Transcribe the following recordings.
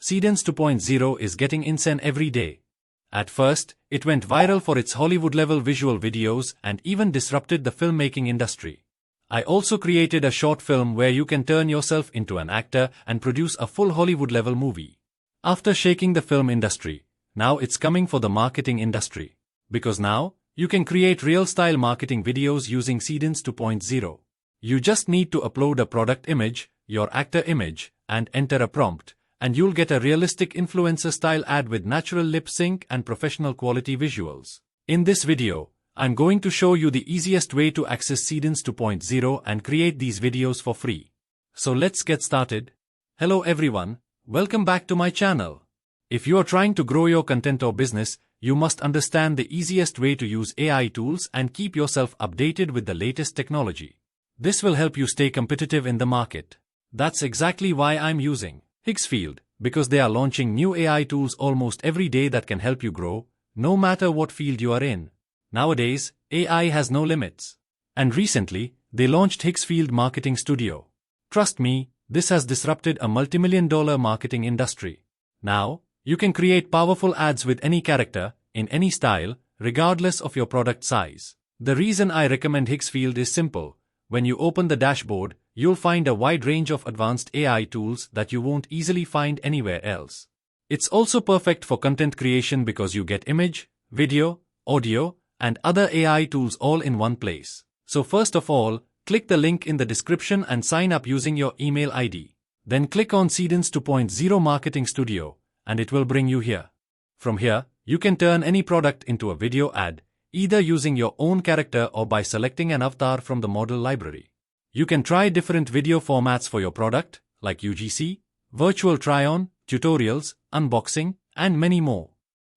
Seedance 2.0 is getting insane every day. At first, it went viral for its Hollywood-level visual videos and even disrupted the filmmaking industry. I also created a short film where you can turn yourself into an actor and produce a full Hollywood-level movie. After shaking the film industry, now it's coming for the marketing industry. Because now, you can create real-style marketing videos using Seedance 2.0. You just need to upload a product image, your actor image, and enter a prompt, and you'll get a realistic influencer-style ad with natural lip sync and professional quality visuals. In this video, I'm going to show you the easiest way to access Seedance 2.0 and create these videos for free. So let's get started. Hello everyone, welcome back to my channel. If you are trying to grow your content or business, you must understand the easiest way to use AI tools and keep yourself updated with the latest technology. This will help you stay competitive in the market. That's exactly why I'm using Higgsfield, because they are launching new AI tools almost every day that can help you grow, no matter what field you are in. Nowadays, AI has no limits. And recently, they launched Higgsfield Marketing Studio. Trust me, this has disrupted a multi-million-dollar marketing industry. Now, you can create powerful ads with any character, in any style, regardless of your product size. The reason I recommend Higgsfield is simple. When you open the dashboard, you'll find a wide range of advanced AI tools that you won't easily find anywhere else. It's also perfect for content creation because you get image, video, audio, and other AI tools all in one place. So first of all, click the link in the description and sign up using your email ID. Then click on Seedance 2.0 Marketing Studio, and it will bring you here. From here, you can turn any product into a video ad, either using your own character or by selecting an avatar from the model library. You can try different video formats for your product, like UGC, virtual try-on, tutorials, unboxing, and many more.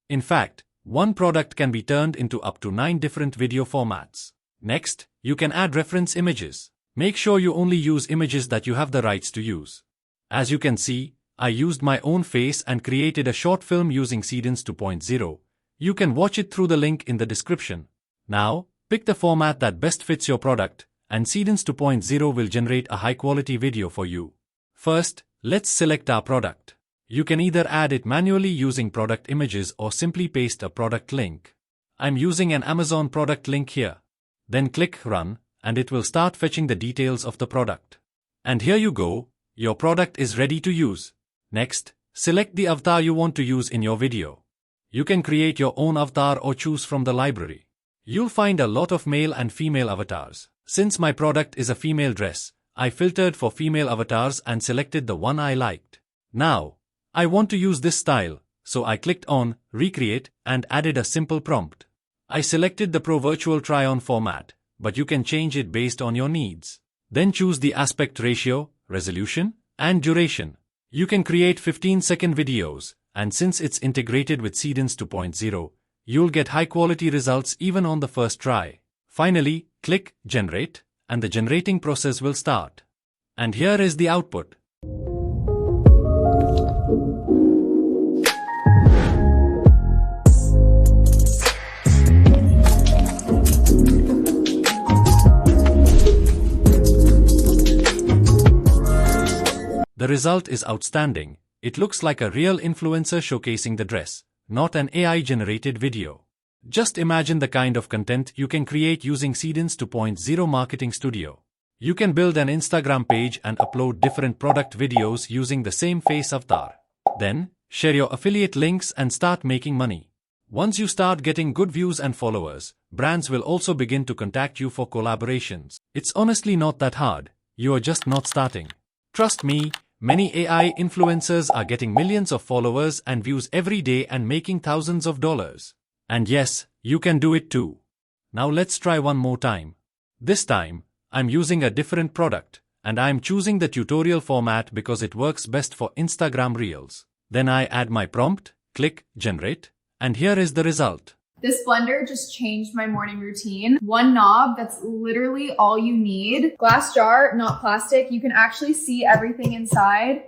In fact, one product can be turned into up to 9 different video formats. Next, you can add reference images. Make sure you only use images that you have the rights to use. As you can see, I used my own face and created a short film using Seedance 2.0. You can watch it through the link in the description. Now, pick the format that best fits your product, and Seedance 2.0 will generate a high-quality video for you. First, let's select our product. You can either add it manually using product images or simply paste a product link. I'm using an Amazon product link here. Then click Run, and it will start fetching the details of the product. And here you go, your product is ready to use. Next, select the avatar you want to use in your video. You can create your own avatar or choose from the library. You'll find a lot of male and female avatars. Since my product is a female dress, I filtered for female avatars and selected the one I liked. Now, I want to use this style, so I clicked on Recreate and added a simple prompt. I selected the Pro Virtual Try-On format, but you can change it based on your needs. Then choose the aspect ratio, resolution, and duration. You can create 15-second videos, and since it's integrated with Seedance 2.0, you'll get high-quality results even on the first try. Finally, click Generate, and the generating process will start. And here is the output. The result is outstanding. It looks like a real influencer showcasing the dress, not an AI-generated video. Just imagine the kind of content you can create using Seedance 2.0 Marketing Studio. You can build an Instagram page and upload different product videos using the same face avatar. Then, share your affiliate links and start making money. Once you start getting good views and followers, brands will also begin to contact you for collaborations. It's honestly not that hard. You are just not starting. Trust me, many AI influencers are getting millions of followers and views every day and making thousands of dollars. And yes, you can do it too. Now let's try one more time. This time, I'm using a different product, and I'm choosing the tutorial format because it works best for Instagram Reels. Then I add my prompt, click Generate, and here is the result. This blender just changed my morning routine. One knob, that's literally all you need. Glass jar, not plastic. You can actually see everything inside.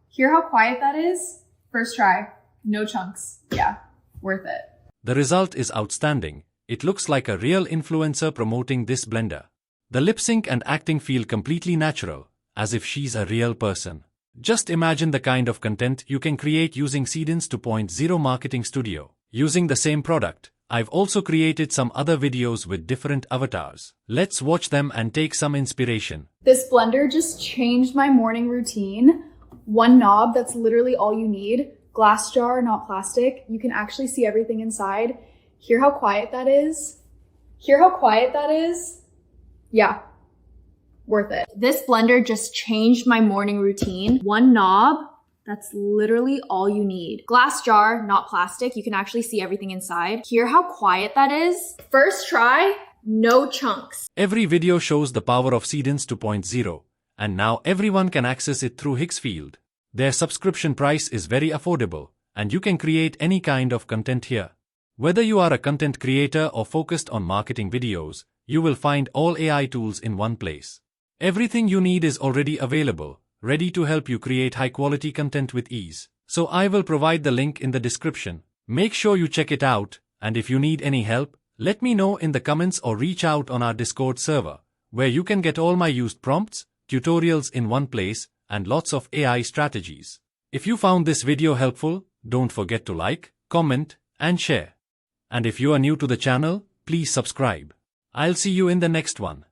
Hear how quiet that is? First try, no chunks. Yeah, worth it. The result is outstanding. It looks like a real influencer promoting this blender. The lip sync and acting feel completely natural, as if she's a real person. Just imagine the kind of content you can create using Seedance 2.0 Marketing Studio. Using the same product, I've also created some other videos with different avatars. Let's watch them and take some inspiration. This blender just changed my morning routine. One knob, that's literally all you need. Glass jar, not plastic. You can actually see everything inside. Hear how quiet that is? Hear how quiet that is? Yeah, worth it. This blender just changed my morning routine. One knob, that's literally all you need. Glass jar, not plastic. You can actually see everything inside. Hear how quiet that is? First try, no chunks. Every video shows the power of Seedance 2.0, and now everyone can access it through Higgsfield. Their subscription price is very affordable, and you can create any kind of content here. Whether you are a content creator or focused on marketing videos, you will find all AI tools in one place. Everything you need is already available, ready to help you create high-quality content with ease. So I will provide the link in the description. Make sure you check it out, and if you need any help, let me know in the comments or reach out on our Discord server, where you can get all my used prompts, tutorials in one place, and lots of AI strategies. If you found this video helpful, don't forget to like, comment, and share. And if you are new to the channel, please subscribe. I'll see you in the next one.